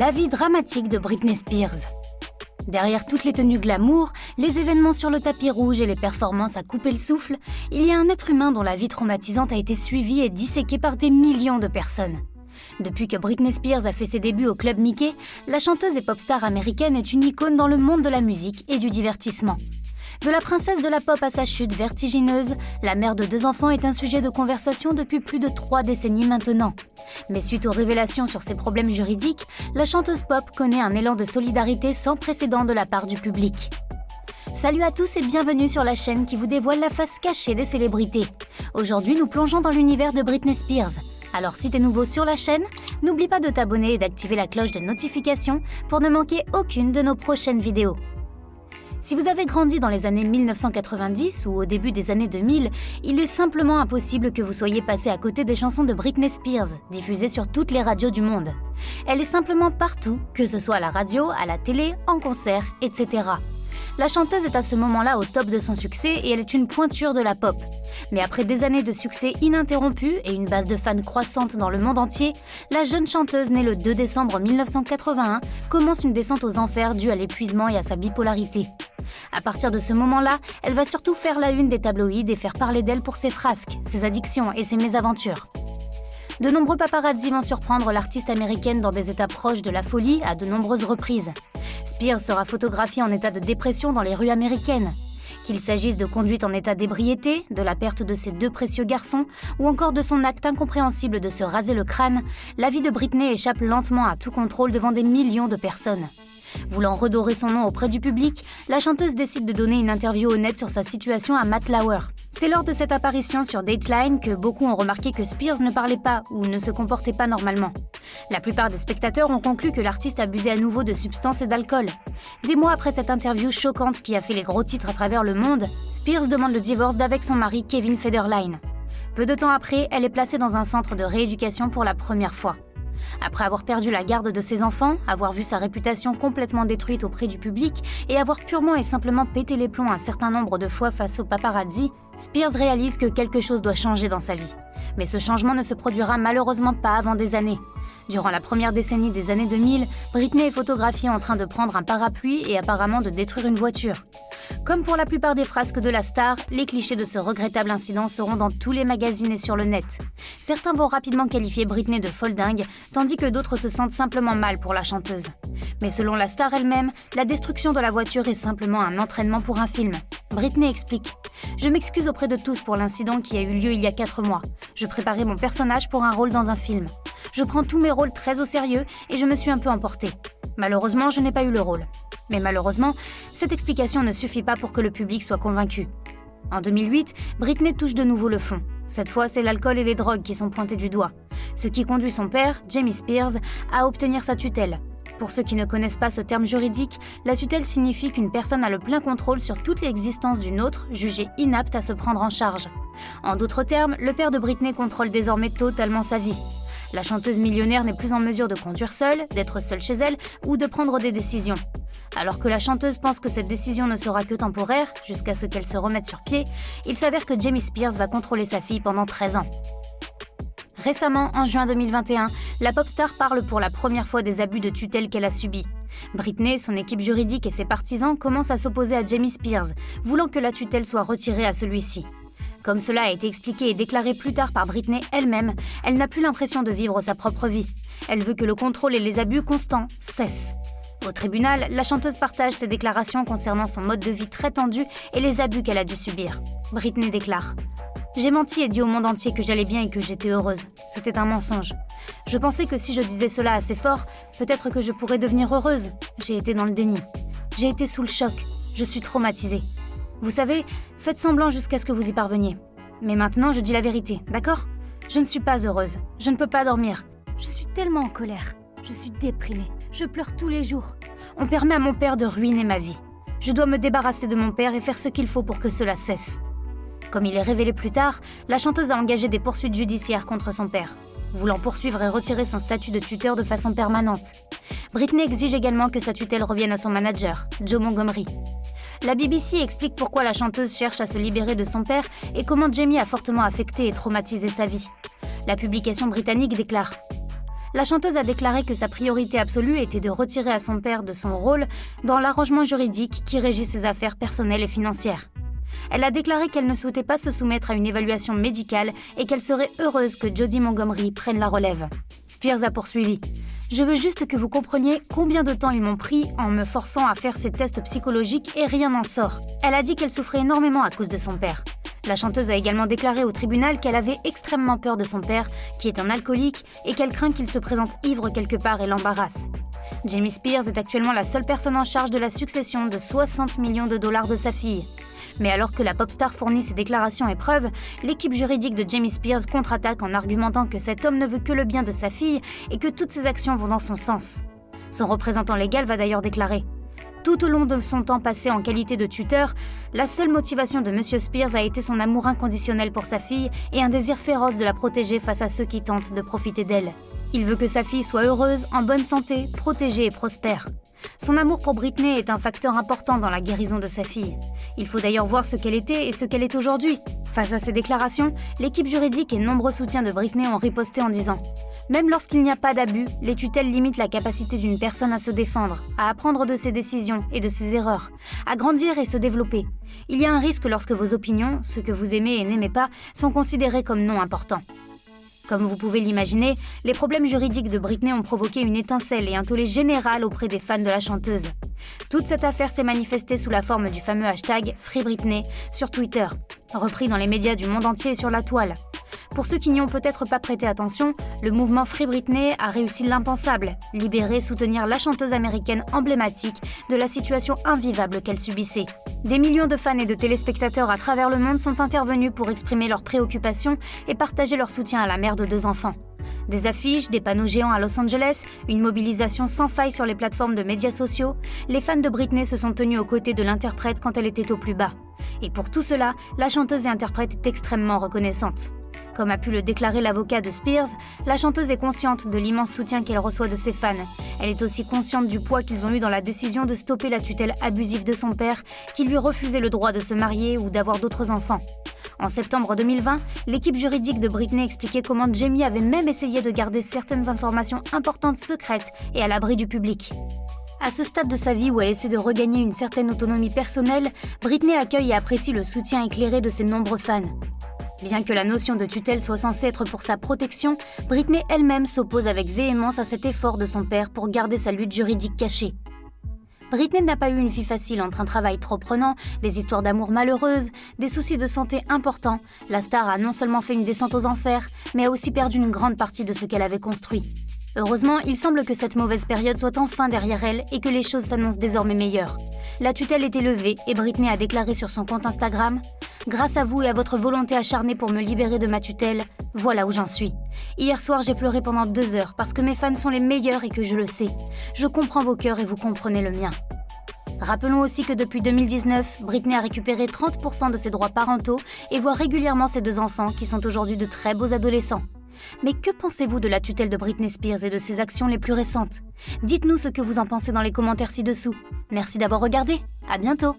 La vie dramatique de Britney Spears. Derrière toutes les tenues glamour, les événements sur le tapis rouge et les performances à couper le souffle, il y a un être humain dont la vie traumatisante a été suivie et disséquée par des millions de personnes. Depuis que Britney Spears a fait ses débuts au Club Mickey, la chanteuse et pop-star américaine est une icône dans le monde de la musique et du divertissement. De la princesse de la pop à sa chute vertigineuse, la mère de 2 enfants est un sujet de conversation depuis plus de 3 décennies maintenant. Mais suite aux révélations sur ses problèmes juridiques, la chanteuse pop connaît un élan de solidarité sans précédent de la part du public. Salut à tous et bienvenue sur la chaîne qui vous dévoile la face cachée des célébrités. Aujourd'hui, nous plongeons dans l'univers de Britney Spears. Alors si t'es nouveau sur la chaîne, n'oublie pas de t'abonner et d'activer la cloche de notification pour ne manquer aucune de nos prochaines vidéos. Si vous avez grandi dans les années 1990 ou au début des années 2000, il est simplement impossible que vous soyez passé à côté des chansons de Britney Spears, diffusées sur toutes les radios du monde. Elle est simplement partout, que ce soit à la radio, à la télé, en concert, etc. La chanteuse est à ce moment-là au top de son succès et elle est une pointure de la pop. Mais après des années de succès ininterrompu et une base de fans croissante dans le monde entier, la jeune chanteuse née le 2 décembre 1981 commence une descente aux enfers due à l'épuisement et à sa bipolarité. À partir de ce moment-là, elle va surtout faire la une des tabloïds et faire parler d'elle pour ses frasques, ses addictions et ses mésaventures. De nombreux paparazzi vont surprendre l'artiste américaine dans des états proches de la folie à de nombreuses reprises. Spears sera photographiée en état de dépression dans les rues américaines. Qu'il s'agisse de conduite en état d'ébriété, de la perte de ses 2 précieux garçons, ou encore de son acte incompréhensible de se raser le crâne, la vie de Britney échappe lentement à tout contrôle devant des millions de personnes. Voulant redorer son nom auprès du public, la chanteuse décide de donner une interview honnête sur sa situation à Matt Lauer. C'est lors de cette apparition sur Dateline que beaucoup ont remarqué que Spears ne parlait pas ou ne se comportait pas normalement. La plupart des spectateurs ont conclu que l'artiste abusait à nouveau de substances et d'alcool. Des mois après cette interview choquante qui a fait les gros titres à travers le monde, Spears demande le divorce d'avec son mari Kevin Federline. Peu de temps après, elle est placée dans un centre de rééducation pour la première fois. Après avoir perdu la garde de ses enfants, avoir vu sa réputation complètement détruite auprès du public et avoir purement et simplement pété les plombs un certain nombre de fois face aux paparazzi, Spears réalise que quelque chose doit changer dans sa vie. Mais ce changement ne se produira malheureusement pas avant des années. Durant la première décennie des années 2000, Britney est photographiée en train de prendre un parapluie et apparemment de détruire une voiture. Comme pour la plupart des frasques de la star, les clichés de ce regrettable incident seront dans tous les magazines et sur le net. Certains vont rapidement qualifier Britney de folle dingue, tandis que d'autres se sentent simplement mal pour la chanteuse. Mais selon la star elle-même, la destruction de la voiture est simplement un entraînement pour un film. Britney explique « Je m'excuse auprès de tous pour l'incident qui a eu lieu il y a 4 mois. Je préparais mon personnage pour un rôle dans un film. Je prends tous mes rôles très au sérieux et je me suis un peu emportée. Malheureusement, je n'ai pas eu le rôle. Mais malheureusement, cette explication ne suffit pas pour que le public soit convaincu. En 2008, Britney touche de nouveau le fond. Cette fois, c'est l'alcool et les drogues qui sont pointés du doigt. Ce qui conduit son père, Jamie Spears, à obtenir sa tutelle. Pour ceux qui ne connaissent pas ce terme juridique, la tutelle signifie qu'une personne a le plein contrôle sur toute l'existence d'une autre, jugée inapte à se prendre en charge. En d'autres termes, le père de Britney contrôle désormais totalement sa vie. La chanteuse millionnaire n'est plus en mesure de conduire seule, d'être seule chez elle ou de prendre des décisions. Alors que la chanteuse pense que cette décision ne sera que temporaire, jusqu'à ce qu'elle se remette sur pied, il s'avère que Jamie Spears va contrôler sa fille pendant 13 ans. Récemment, en juin 2021, la pop star parle pour la première fois des abus de tutelle qu'elle a subis. Britney, son équipe juridique et ses partisans commencent à s'opposer à Jamie Spears, voulant que la tutelle soit retirée à celui-ci. Comme cela a été expliqué et déclaré plus tard par Britney elle-même, elle n'a plus l'impression de vivre sa propre vie. Elle veut que le contrôle et les abus constants cessent. Au tribunal, la chanteuse partage ses déclarations concernant son mode de vie très tendu et les abus qu'elle a dû subir. Britney déclare « J'ai menti et dit au monde entier que j'allais bien et que j'étais heureuse. C'était un mensonge. Je pensais que si je disais cela assez fort, peut-être que je pourrais devenir heureuse. J'ai été dans le déni. J'ai été sous le choc. Je suis traumatisée. Vous savez, faites semblant jusqu'à ce que vous y parveniez. Mais maintenant, je dis la vérité, d'accord ? Je ne suis pas heureuse. Je ne peux pas dormir. Je suis tellement en colère. Je suis déprimée. Je pleure tous les jours. On permet à mon père de ruiner ma vie. Je dois me débarrasser de mon père et faire ce qu'il faut pour que cela cesse. » Comme il est révélé plus tard, la chanteuse a engagé des poursuites judiciaires contre son père, voulant poursuivre et retirer son statut de tuteur de façon permanente. Britney exige également que sa tutelle revienne à son manager, Joe Montgomery. La BBC explique pourquoi la chanteuse cherche à se libérer de son père et comment Jamie a fortement affecté et traumatisé sa vie. La publication britannique déclare « La chanteuse a déclaré que sa priorité absolue était de retirer à son père de son rôle dans l'arrangement juridique qui régit ses affaires personnelles et financières. Elle a déclaré qu'elle ne souhaitait pas se soumettre à une évaluation médicale et qu'elle serait heureuse que Jodie Montgomery prenne la relève. Spears a poursuivi. « Je veux juste que vous compreniez combien de temps ils m'ont pris en me forçant à faire ces tests psychologiques et rien n'en sort. » Elle a dit qu'elle souffrait énormément à cause de son père. La chanteuse a également déclaré au tribunal qu'elle avait extrêmement peur de son père, qui est un alcoolique, et qu'elle craint qu'il se présente ivre quelque part et l'embarrasse. Jamie Spears est actuellement la seule personne en charge de la succession de 60 millions de dollars de sa fille. Mais alors que la pop star fournit ses déclarations et preuves, l'équipe juridique de Jamie Spears contre-attaque en argumentant que cet homme ne veut que le bien de sa fille et que toutes ses actions vont dans son sens. Son représentant légal va d'ailleurs déclarer « Tout au long de son temps passé en qualité de tuteur, la seule motivation de M. Spears a été son amour inconditionnel pour sa fille et un désir féroce de la protéger face à ceux qui tentent de profiter d'elle. Il veut que sa fille soit heureuse, en bonne santé, protégée et prospère. Son amour pour Britney est un facteur important dans la guérison de sa fille. Il faut d'ailleurs voir ce qu'elle était et ce qu'elle est aujourd'hui. » Face à ces déclarations, l'équipe juridique et nombreux soutiens de Britney ont riposté en disant « Même lorsqu'il n'y a pas d'abus, les tutelles limitent la capacité d'une personne à se défendre, à apprendre de ses décisions et de ses erreurs, à grandir et se développer. Il y a un risque lorsque vos opinions, ce que vous aimez et n'aimez pas, sont considérées comme non importants. » Comme vous pouvez l'imaginer, les problèmes juridiques de Britney ont provoqué une étincelle et un tollé général auprès des fans de la chanteuse. Toute cette affaire s'est manifestée sous la forme du fameux hashtag #FreeBritney sur Twitter, repris dans les médias du monde entier et sur la toile. Pour ceux qui n'y ont peut-être pas prêté attention, le mouvement Free Britney a réussi l'impensable, libérer et soutenir la chanteuse américaine emblématique de la situation invivable qu'elle subissait. Des millions de fans et de téléspectateurs à travers le monde sont intervenus pour exprimer leurs préoccupations et partager leur soutien à la mère de 2 enfants. Des affiches, des panneaux géants à Los Angeles, une mobilisation sans faille sur les plateformes de médias sociaux, les fans de Britney se sont tenus aux côtés de l'interprète quand elle était au plus bas. Et pour tout cela, la chanteuse et interprète est extrêmement reconnaissante. Comme a pu le déclarer l'avocat de Spears, la chanteuse est consciente de l'immense soutien qu'elle reçoit de ses fans. Elle est aussi consciente du poids qu'ils ont eu dans la décision de stopper la tutelle abusive de son père, qui lui refusait le droit de se marier ou d'avoir d'autres enfants. En septembre 2020, l'équipe juridique de Britney expliquait comment Jamie avait même essayé de garder certaines informations importantes secrètes et à l'abri du public. À ce stade de sa vie où elle essaie de regagner une certaine autonomie personnelle, Britney accueille et apprécie le soutien éclairé de ses nombreux fans. Bien que la notion de tutelle soit censée être pour sa protection, Britney elle-même s'oppose avec véhémence à cet effort de son père pour garder sa lutte juridique cachée. Britney n'a pas eu une vie facile entre un travail trop prenant, des histoires d'amour malheureuses, des soucis de santé importants. La star a non seulement fait une descente aux enfers, mais a aussi perdu une grande partie de ce qu'elle avait construit. Heureusement, il semble que cette mauvaise période soit enfin derrière elle et que les choses s'annoncent désormais meilleures. La tutelle est élevée et Britney a déclaré sur son compte Instagram « Grâce à vous et à votre volonté acharnée pour me libérer de ma tutelle, voilà où j'en suis. Hier soir, j'ai pleuré pendant 2 heures parce que mes fans sont les meilleurs et que je le sais. Je comprends vos cœurs et vous comprenez le mien. » Rappelons aussi que depuis 2019, Britney a récupéré 30% de ses droits parentaux et voit régulièrement ses 2 enfants qui sont aujourd'hui de très beaux adolescents. Mais que pensez-vous de la tutelle de Britney Spears et de ses actions les plus récentes ? Dites-nous ce que vous en pensez dans les commentaires ci-dessous. Merci d'avoir regardé, à bientôt.